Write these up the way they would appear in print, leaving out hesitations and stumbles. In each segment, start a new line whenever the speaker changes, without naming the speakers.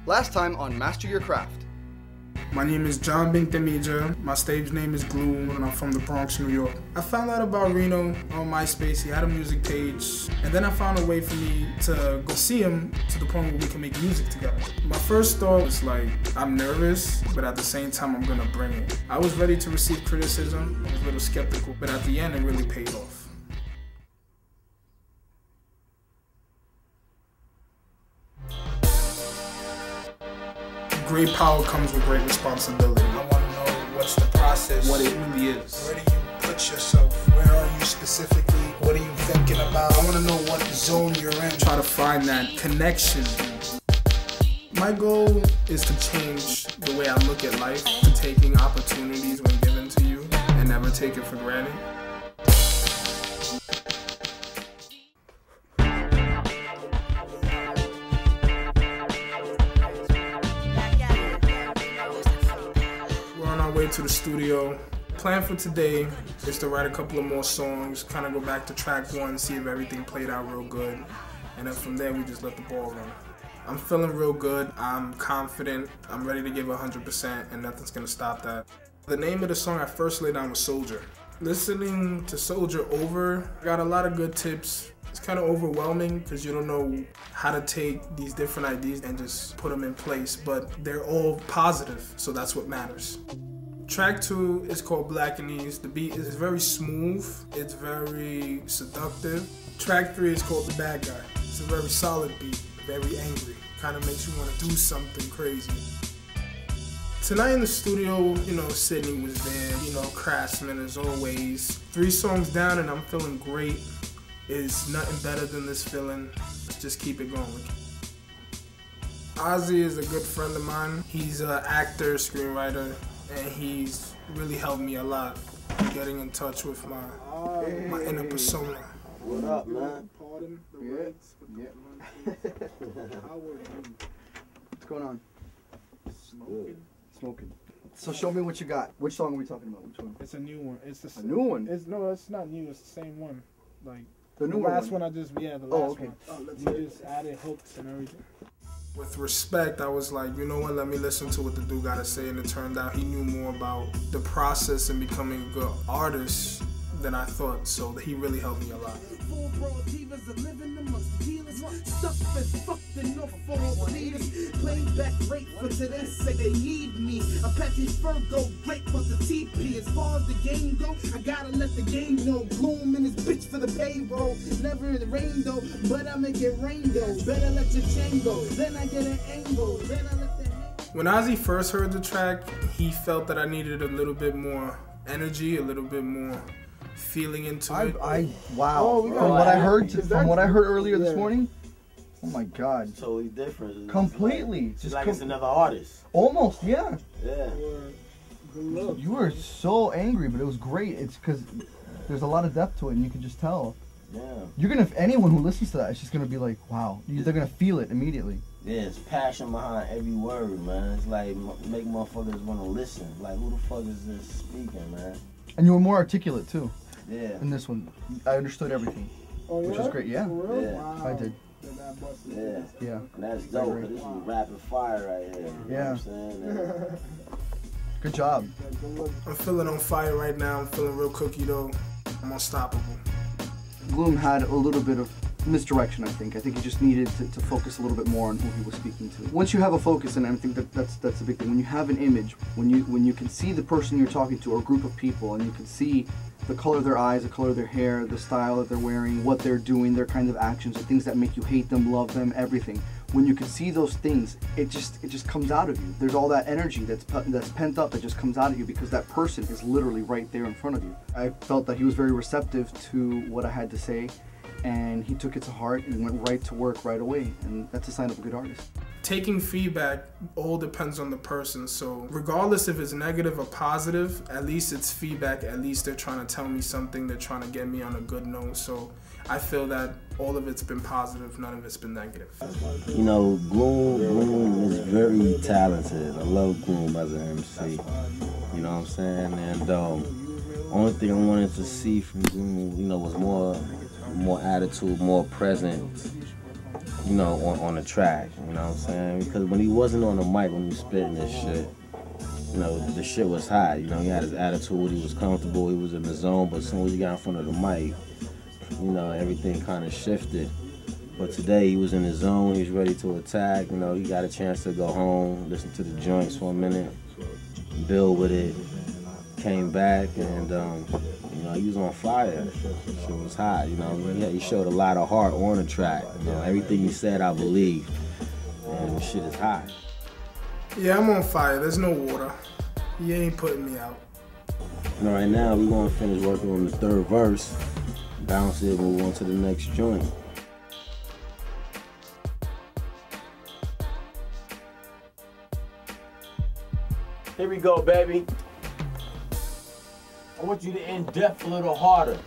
Last time on Master Your Craft.
My name is John Bintamija. My stage name is Gloom, and I'm from the Bronx, New York. I found out about Reno on MySpace. He had a music page, and then I found a way for me to go see him to the point where we can make music together. My first thought was like, I'm nervous, but at the same time, I'm gonna bring it. I was ready to receive criticism. I was a little skeptical, but at the end, it really paid off. Great power comes with great responsibility. I want to know what's the process, what it really is. Where do you put yourself? Where are you specifically? What are you thinking about? I want to know what zone you're in. Try to find that connection. My goal is to change the way I look at life, to taking opportunities when given to you and never take it for granted. Way to the studio. Plan for today is to write a couple of more songs, kind of go back to track one, see if everything played out real good, and then from there we just let the ball run. I'm feeling real good, I'm confident, I'm ready to give 100%, and nothing's gonna stop that. The name of the song I first laid down was Soldier. Listening to Soldier over, I got a lot of good tips. It's kind of overwhelming because you don't know how to take these different ideas and just put them in place, but they're all positive, so that's what matters. Track 2 is called Blackanese. The beat is very smooth, it's very seductive. Track 3 is called The Bad Guy. It's a very solid beat, very angry. Kind of makes you want to do something crazy. Tonight in the studio, Sydney was there, Craftsman as always. 3 songs down and I'm feeling great. Is nothing better than this feeling. Let's just keep it going. Ozzy is a good friend of mine. He's an actor, screenwriter, and he's really helped me a lot getting in touch with my inner persona.
What up, man?
Pardon the rights,
What's going on?
Smoking.
So show me what you got. Which song are we talking about? Which one?
It's a new one. It's the
a new one?
It's not new. It's the same one. Like
the new
last one I just the last
okay.
one. You just added hooks and everything. With respect, I was like, you know what, let me listen to what the dude gotta say, and it turned out he knew more about the process and becoming a good artist than I thought, so he really helped me a lot.
Back great for today, say they need me. Apache's fur go great, but the TP. As far as the game go, I gotta let the game know. Gloom in this bitch for the payroll. Never in the rain though, but I make it rain though. Better let your chain go, then I get an angle. Then I let the
When Ozzy first heard the track, he felt that I needed a little bit more energy, a little bit more feeling into it.
Wow. From what I heard earlier this morning, oh my God.
Totally different.
Completely.
It's like it's another artist.
Almost, yeah.
Yeah.
You were so angry, but it was great. It's because there's a lot of depth to it, and you can just tell.
Yeah.
You're gonna. Anyone who listens to that, it's just gonna be like, wow. They're gonna feel it immediately.
Yeah, it's passion behind every word, man. It's like make motherfuckers want to listen. Like, who the fuck is this speaking, man?
And you were more articulate too.
Yeah.
In this one, I understood everything, which was great. Yeah.
Yeah.
Wow.
I did.
Yeah.
Yeah.
And that's dope. This is rapid fire right here. You know what I'm saying?
Good job.
I'm feeling on fire right now. I'm feeling real cookie though. I'm unstoppable.
Gloom had a little bit of misdirection, I think. I think he just needed to focus a little bit more on who he was speaking to. Once you have a focus, and I think that's the big thing. When you have an image, when you can see the person you're talking to or a group of people, and you can see the color of their eyes, the color of their hair, the style that they're wearing, what they're doing, their kind of actions, the things that make you hate them, love them, everything. When you can see those things, it just comes out of you. There's all that energy that's pent up that just comes out of you because that person is literally right there in front of you. I felt that he was very receptive to what I had to say, and he took it to heart and went right to work right away, and that's a sign of a good artist.
Taking feedback all depends on the person, so regardless if it's negative or positive, at least it's feedback, at least they're trying to tell me something, they're trying to get me on a good note, so I feel that all of it's been positive, none of it's been negative.
You know, Gloom is very talented. I love Gloom as an MC, you know what I'm saying? And only thing I wanted to see from Gloom, was more attitude, more presence, you know, on the track, you know what I'm saying? Because when he wasn't on the mic, when he was spitting this shit, you know, the shit was hot. You know, he had his attitude, he was comfortable, he was in the zone, but as soon as he got in front of the mic, you know, everything kind of shifted. But today he was in his zone, he was ready to attack, you know, he got a chance to go home, listen to the joints for a minute, build with it, came back, and you know, he was on fire. Shit was hot, you know. He showed a lot of heart on the track. You know, everything he said, I believe. And the shit is hot.
Yeah, I'm on fire. There's no water. You ain't putting me out.
You know, right now we're gonna finish working on the third verse, bounce it, move on to the next joint.
Here we go, baby. I want you to end depth a little harder.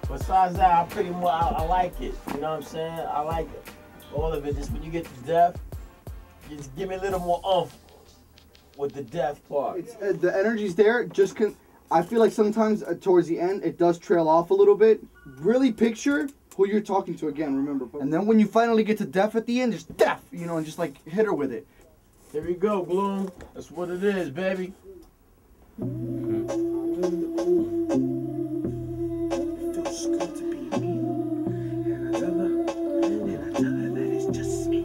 Besides that, I pretty much, I like it. You know what I'm saying? I like it. All of it. Just when you get to depth, just give me a little more oomph with the depth part.
It's the energy's there. I feel like sometimes towards the end it does trail off a little bit. Really picture who you're talking to again. Remember, and then when you finally get to depth at the end, just depth, you know, and just like hit her with it.
Here we go, Gloom. That's what it is, baby.
It feels good to be me. And I tell her that it's just me.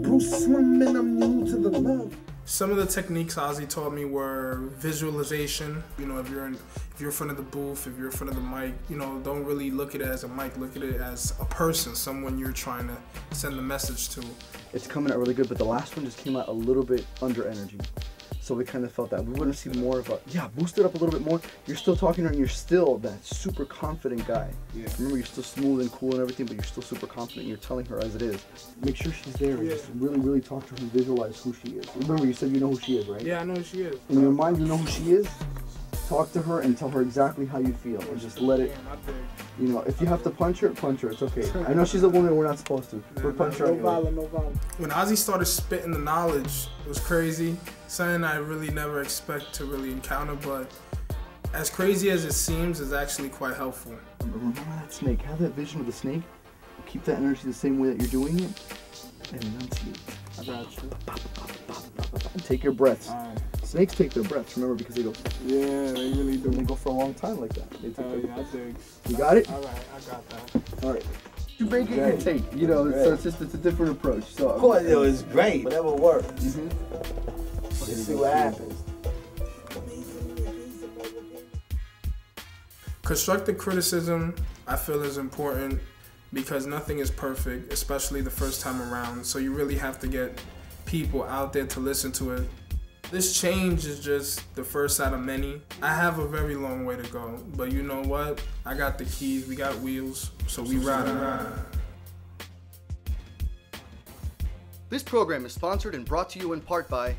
Bruce Slim and I'm new to the love.
Some of the techniques Ozzy taught me were visualization. You know, if you're in front of the booth, if you're in front of the mic, you know, don't really look at it as a mic. Look at it as a person, someone you're trying to send the message to.
It's coming out really good, but the last one just came out a little bit under energy. So we kind of felt that. We want to see more of a, boost it up a little bit more. You're still talking to her and you're still that super confident guy. Yeah. Remember, you're still smooth and cool and everything, but you're still super confident. You're telling her as it is. Make sure she's there. Yeah. Just really, really talk to her and visualize who she is. Remember, you said you know who she is, right?
Yeah, I know who she is.
In your mind, you know who she is. Talk to her and tell her exactly how you feel. And just let it, you know, if you have to punch her, it's okay. I know she's a woman, we're not supposed to. We'll punch her anyway.
No violence.
When Ozzy started spitting the knowledge, it was crazy. Something I really never expect to really encounter, but as crazy as it seems, it's actually quite helpful.
Remember that snake. Have that vision of the snake. Keep that energy the same way that you're doing it. And enunciate.
I got you.
And take your breaths.
All right.
Snakes take their breaths, remember, because they go.
Yeah, they really do.
They go for a long time like that. They take their breaths.
I dig.
You got it?
All right, I got that.
All right. You make it your take, you know, so it's just a different approach. So
Of course, it was great. Whatever works.
Mm-hmm.
Let's see what happens.
Constructive criticism, I feel, is important because nothing is perfect, especially the first time around. So you really have to get people out there to listen to it. This change is just the first out of many. I have a very long way to go, but you know what? I got the keys, we got wheels, so we ride.
This program is sponsored and brought to you in part by